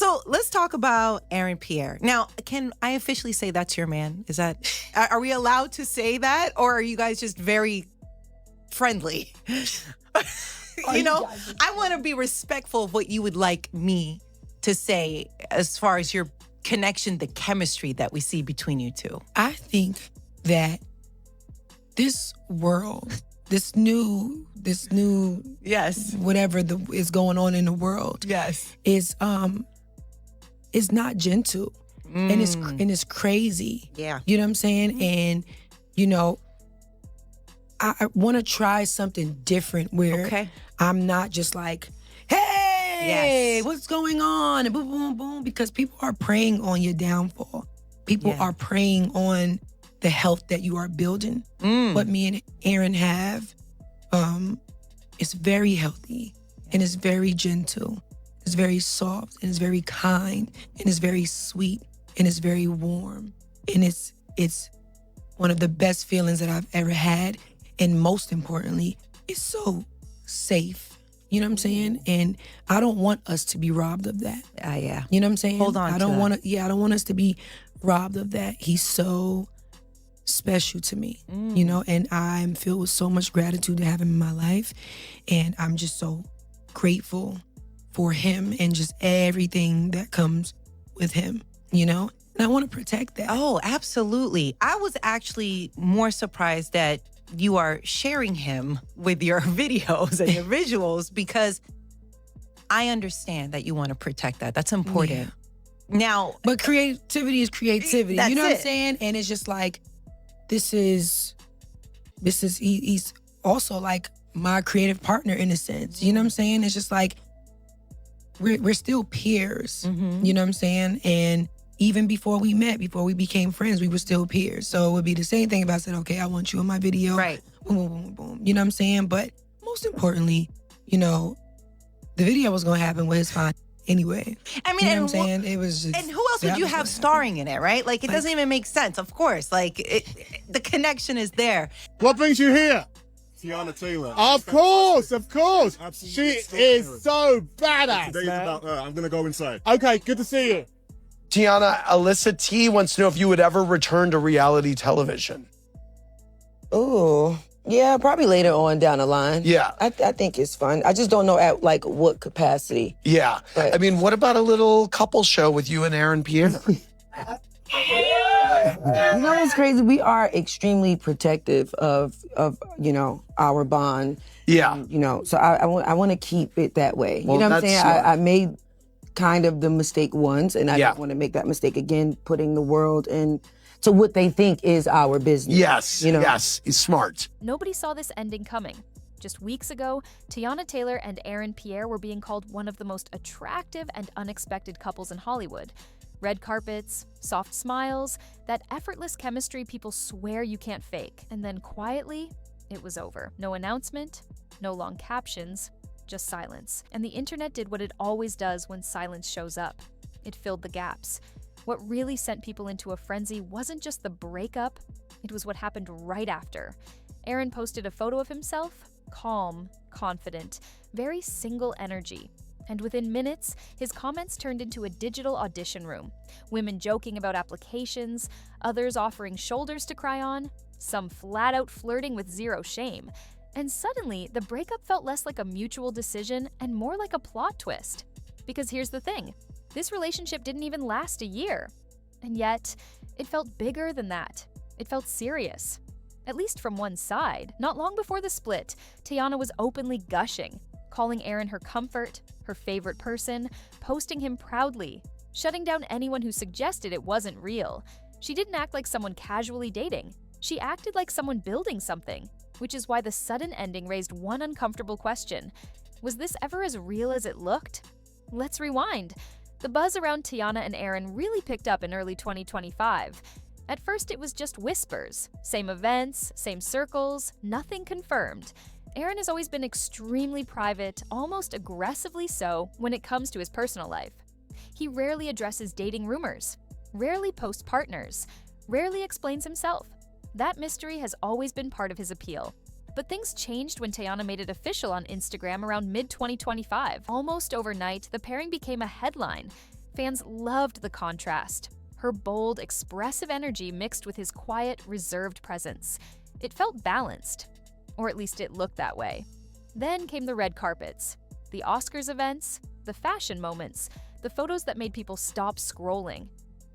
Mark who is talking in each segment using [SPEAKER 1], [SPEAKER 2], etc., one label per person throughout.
[SPEAKER 1] So let's talk about Aaron Pierre. Now, can I officially say that's your man? Is that, are we allowed to say that? Or are you guys just very friendly? You know, I want to be respectful of what you would like me to say as far as your connection, the chemistry that we see between you two.
[SPEAKER 2] I think that this world, this new
[SPEAKER 1] Yes,
[SPEAKER 2] whatever is going on in the world,
[SPEAKER 1] yes,
[SPEAKER 2] is not gentle, and it's crazy.
[SPEAKER 1] Yeah,
[SPEAKER 2] you know what I'm saying. And you know, I want to try something different where I'm not just like, hey, what's going on? And boom, boom, boom, because people are preying on your downfall. People are preying on the health that you are building. What me and Aaron have, it's very healthy and it's very gentle. It's very soft and it's very kind and it's very sweet and it's very warm. And it's one of the best feelings that I've ever had. And most importantly, it's so safe. You know what I'm saying? And I don't want us to be robbed of that.
[SPEAKER 1] Yeah.
[SPEAKER 2] You know what I'm saying?
[SPEAKER 1] Hold on.
[SPEAKER 2] I don't want us to be robbed of that. He's so special to me, you know, and I'm filled with so much gratitude to have him in my life. And I'm just so grateful for him and just everything that comes with him, you know? And I want to protect that.
[SPEAKER 1] Oh, absolutely. I was actually more surprised that you are sharing him with your videos and your visuals, because I understand that you want to protect that. That's important.
[SPEAKER 2] Yeah.
[SPEAKER 1] Now,
[SPEAKER 2] but creativity is creativity.
[SPEAKER 1] That's
[SPEAKER 2] you know what I'm
[SPEAKER 1] it.
[SPEAKER 2] saying? And it's just like, he's also like my creative partner in a sense. You know what I'm saying? It's just like, we're still peers. You know what I'm saying? And even before we met, before we became friends, we were still peers. So it would be the same thing if I said, okay, I want you in my video.
[SPEAKER 1] Right.
[SPEAKER 2] Boom, boom, boom, boom. You know what I'm saying? But most importantly, you know, the video was going to happen with his fine anyway.
[SPEAKER 1] I mean,
[SPEAKER 2] you know what I'm saying? It was just.
[SPEAKER 1] And who else would you have starring in it, right? Like, it doesn't even make sense, of course. Like, the connection is there.
[SPEAKER 3] What brings you here?
[SPEAKER 4] Teyana Taylor.
[SPEAKER 3] Of course.
[SPEAKER 4] Absolutely.
[SPEAKER 3] She is so badass.
[SPEAKER 4] Today's about her. I'm gonna go inside.
[SPEAKER 3] Okay, good to see you.
[SPEAKER 5] Teyana, Alyssa T wants to know if you would ever return to reality television.
[SPEAKER 6] Oh, yeah, probably later on down the line.
[SPEAKER 5] Yeah.
[SPEAKER 6] I think it's fun. I just don't know at like what capacity.
[SPEAKER 5] Yeah.
[SPEAKER 6] But,
[SPEAKER 5] I mean, what about a little couple show with you and Aaron Pierre?
[SPEAKER 6] you know what's crazy? We are extremely protective of you know, our bond.
[SPEAKER 5] Yeah.
[SPEAKER 6] And, you know, so I want to keep it that way.
[SPEAKER 5] Well,
[SPEAKER 6] you know what I'm saying?
[SPEAKER 5] that's smart.
[SPEAKER 6] I made kind of the mistake once, and I don't want to make that mistake again, putting the world into what they think is our business.
[SPEAKER 5] Yes,
[SPEAKER 6] you know?
[SPEAKER 5] yes, he's smart.
[SPEAKER 7] Nobody saw this ending coming. Just weeks ago, Teyana Taylor and Aaron Pierre were being called one of the most attractive and unexpected couples in Hollywood. Red carpets, soft smiles, that effortless chemistry people swear you can't fake. And then quietly, it was over. No announcement, no long captions, just silence. And the internet did what it always does when silence shows up. It filled the gaps. What really sent people into a frenzy wasn't just the breakup, it was what happened right after. Aaron posted a photo of himself, calm, confident, very single energy. And within minutes, his comments turned into a digital audition room. Women joking about applications, others offering shoulders to cry on, some flat out flirting with zero shame. And suddenly, the breakup felt less like a mutual decision and more like a plot twist. Because here's the thing, this relationship didn't even last a year. And yet, it felt bigger than that. It felt serious. At least from one side. Not long before the split, Teyana was openly gushing, calling Aaron her comfort, her favorite person, posting him proudly, shutting down anyone who suggested it wasn't real. She didn't act like someone casually dating. She acted like someone building something, which is why the sudden ending raised one uncomfortable question. Was this ever as real as it looked? Let's rewind. The buzz around Teyana and Aaron really picked up in early 2025. At first, it was just whispers. Same events, same circles, nothing confirmed. Aaron has always been extremely private, almost aggressively so, when it comes to his personal life. He rarely addresses dating rumors, rarely posts partners, rarely explains himself. That mystery has always been part of his appeal. But things changed when Teyana made it official on Instagram around mid-2025. Almost overnight, the pairing became a headline. Fans loved the contrast. Her bold, expressive energy mixed with his quiet, reserved presence. It felt balanced. Or at least it looked that way. Then came the red carpets, the Oscars events, the fashion moments, the photos that made people stop scrolling.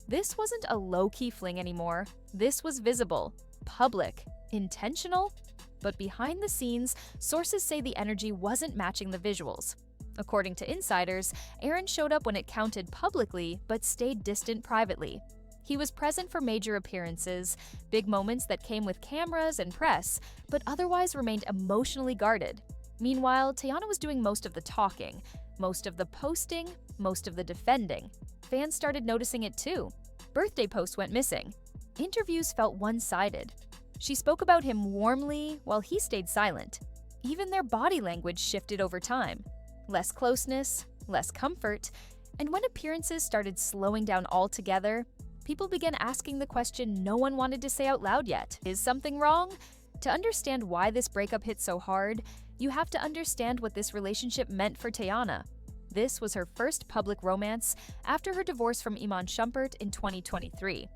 [SPEAKER 7] This wasn't a low-key fling anymore. This was visible, public, intentional. But behind the scenes, sources say the energy wasn't matching the visuals. According to insiders, Aaron showed up when it counted publicly but stayed distant privately. He was present for major appearances, big moments that came with cameras and press, but otherwise remained emotionally guarded. Meanwhile, Teyana was doing most of the talking, most of the posting, most of the defending. Fans started noticing it too. Birthday posts went missing. Interviews felt one-sided. She spoke about him warmly while he stayed silent. Even their body language shifted over time. Less closeness, less comfort, and when appearances started slowing down altogether, people began asking the question no one wanted to say out loud yet. Is something wrong? To understand why this breakup hit so hard, you have to understand what this relationship meant for Teyana. This was her first public romance after her divorce from Iman Shumpert in 2023.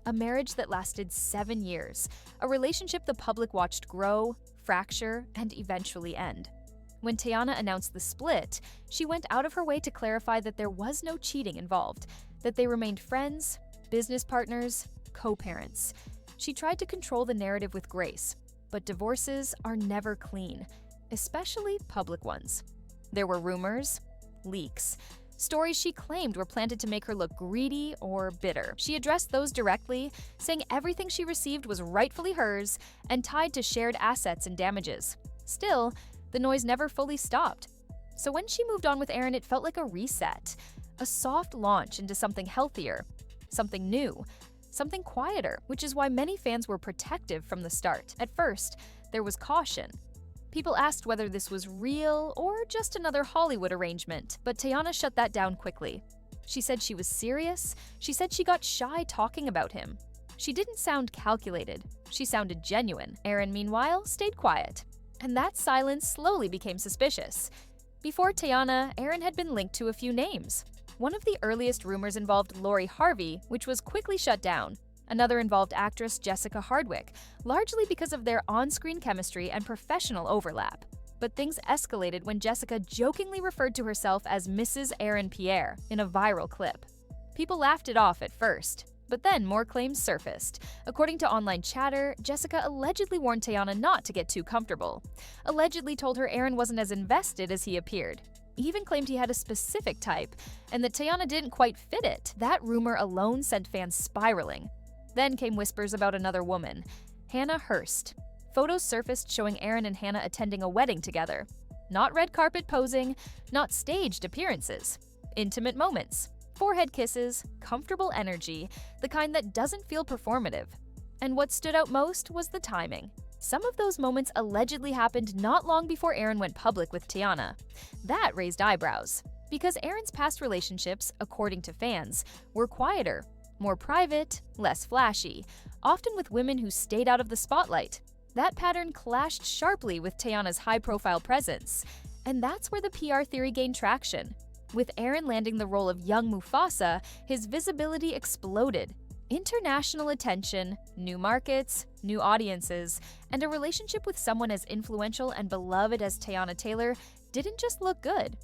[SPEAKER 7] A marriage that lasted 7 years, a relationship the public watched grow, fracture, and eventually end. When Teyana announced the split, she went out of her way to clarify that there was no cheating involved, that they remained friends, business partners, co-parents. She tried to control the narrative with grace, but divorces are never clean, especially public ones. There were rumors, leaks, stories she claimed were planted to make her look greedy or bitter. She addressed those directly, saying everything she received was rightfully hers and tied to shared assets and damages. Still, the noise never fully stopped. So when she moved on with Aaron, it felt like a reset, a soft launch into something healthier, something new, something quieter, which is why many fans were protective from the start. At first, there was caution. People asked whether this was real or just another Hollywood arrangement, but Teyana shut that down quickly. She said she was serious. She said she got shy talking about him. She didn't sound calculated. She sounded genuine. Aaron, meanwhile, stayed quiet. And that silence slowly became suspicious. Before Teyana, Aaron had been linked to a few names. One of the earliest rumors involved Lori Harvey, which was quickly shut down. Another involved actress Jessica Hardwick, largely because of their on-screen chemistry and professional overlap. But things escalated when Jessica jokingly referred to herself as Mrs. Aaron Pierre in a viral clip. People laughed it off at first, but then more claims surfaced. According to online chatter, Jessica allegedly warned Teyana not to get too comfortable. Allegedly told her Aaron wasn't as invested as he appeared. Even claimed he had a specific type, and that Teyana didn't quite fit it. That rumor alone sent fans spiraling. Then came whispers about another woman, Hannah Hurst. Photos surfaced showing Aaron and Hannah attending a wedding together. Not red carpet posing, not staged appearances. Intimate moments, forehead kisses, comfortable energy, the kind that doesn't feel performative. And what stood out most was the timing. Some of those moments allegedly happened not long before Aaron went public with Teyana. That raised eyebrows, because Aaron's past relationships, according to fans, were quieter, more private, less flashy, often with women who stayed out of the spotlight. That pattern clashed sharply with Teyana's high-profile presence, and that's where the PR theory gained traction. With Aaron landing the role of young Mufasa, his visibility exploded. International attention, new markets, new audiences, and a relationship with someone as influential and beloved as Teyana Taylor didn't just look good,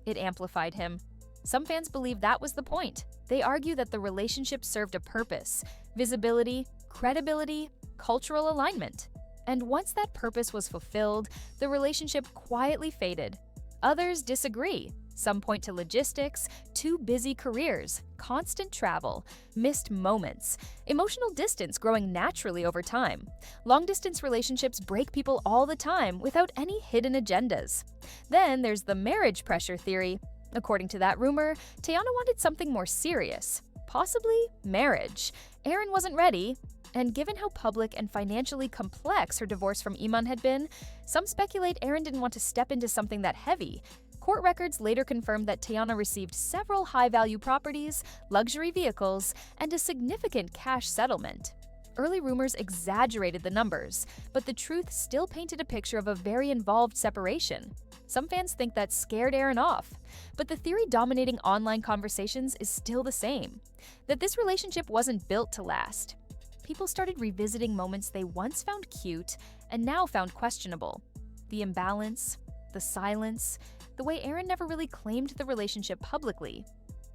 [SPEAKER 7] it amplified him. Some fans believe that was the point. They argue that the relationship served a purpose: visibility, credibility, cultural alignment. And once that purpose was fulfilled, the relationship quietly faded. Others disagree. Some point to logistics, too busy careers, constant travel, missed moments, emotional distance growing naturally over time. Long-distance relationships break people all the time without any hidden agendas. Then there's the marriage pressure theory. According to that rumor, Teyana wanted something more serious, possibly marriage. Aaron wasn't ready, and given how public and financially complex her divorce from Iman had been, some speculate Aaron didn't want to step into something that heavy. Court records later confirmed that Teyana received several high-value properties, luxury vehicles, and a significant cash settlement. Early rumors exaggerated the numbers, but the truth still painted a picture of a very involved separation. Some fans think that scared Aaron off, but the theory dominating online conversations is still the same, that this relationship wasn't built to last. People started revisiting moments they once found cute and now found questionable. The imbalance, the silence, the way Aaron never really claimed the relationship publicly,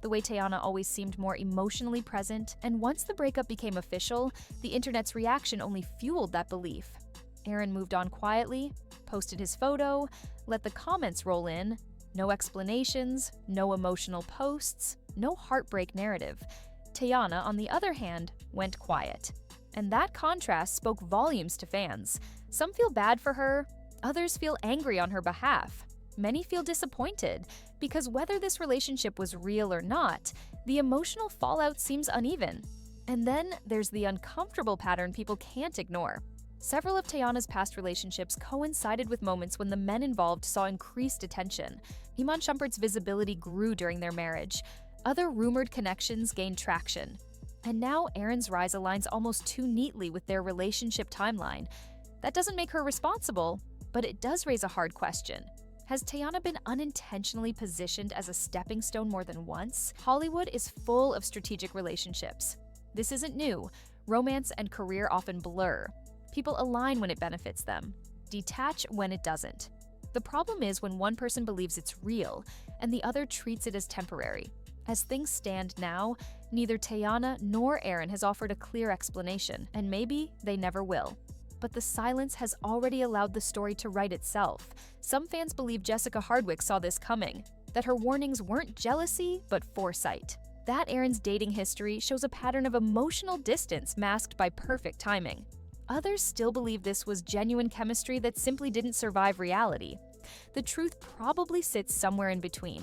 [SPEAKER 7] the way Teyana always seemed more emotionally present, and once the breakup became official, the internet's reaction only fueled that belief. Aaron moved on quietly, posted his photo, let the comments roll in, no explanations, no emotional posts, no heartbreak narrative. Teyana, on the other hand, went quiet. And that contrast spoke volumes to fans. Some feel bad for her, others feel angry on her behalf. Many feel disappointed, because whether this relationship was real or not, the emotional fallout seems uneven. And then there's the uncomfortable pattern people can't ignore. Several of Teyana's past relationships coincided with moments when the men involved saw increased attention. Iman Shumpert's visibility grew during their marriage. Other rumored connections gained traction. And now Aaron's rise aligns almost too neatly with their relationship timeline. That doesn't make her responsible, but it does raise a hard question. Has Teyana been unintentionally positioned as a stepping stone more than once? Hollywood is full of strategic relationships. This isn't new. Romance and career often blur. People align when it benefits them, detach when it doesn't. The problem is when one person believes it's real and the other treats it as temporary. As things stand now, neither Teyana nor Aaron has offered a clear explanation, and maybe they never will. But the silence has already allowed the story to write itself. Some fans believe Jessica Hardwick saw this coming, that her warnings weren't jealousy, but foresight. That Aaron's dating history shows a pattern of emotional distance masked by perfect timing. Others still believe this was genuine chemistry that simply didn't survive reality. The truth probably sits somewhere in between.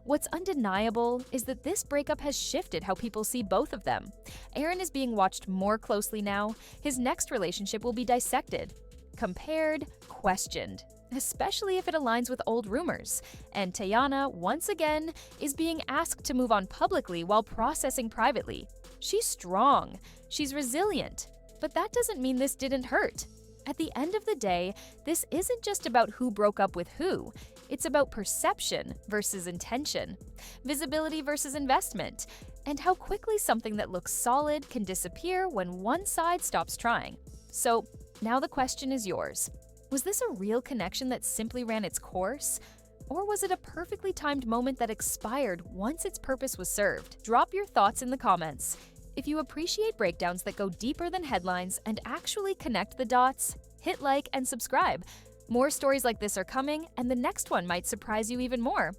[SPEAKER 7] What's undeniable is that this breakup has shifted how people see both of them. Aaron is being watched more closely now. His next relationship will be dissected, compared, questioned, especially if it aligns with old rumors. And Teyana, once again, is being asked to move on publicly while processing privately. She's strong, she's resilient, but that doesn't mean this didn't hurt. At the end of the day, this isn't just about who broke up with who. It's about perception versus intention, visibility versus investment, and how quickly something that looks solid can disappear when one side stops trying. So now the question is yours. Was this a real connection that simply ran its course? Or was it a perfectly timed moment that expired once its purpose was served? Drop your thoughts in the comments. If you appreciate breakdowns that go deeper than headlines and actually connect the dots, hit like and subscribe. More stories like this are coming, and the next one might surprise you even more.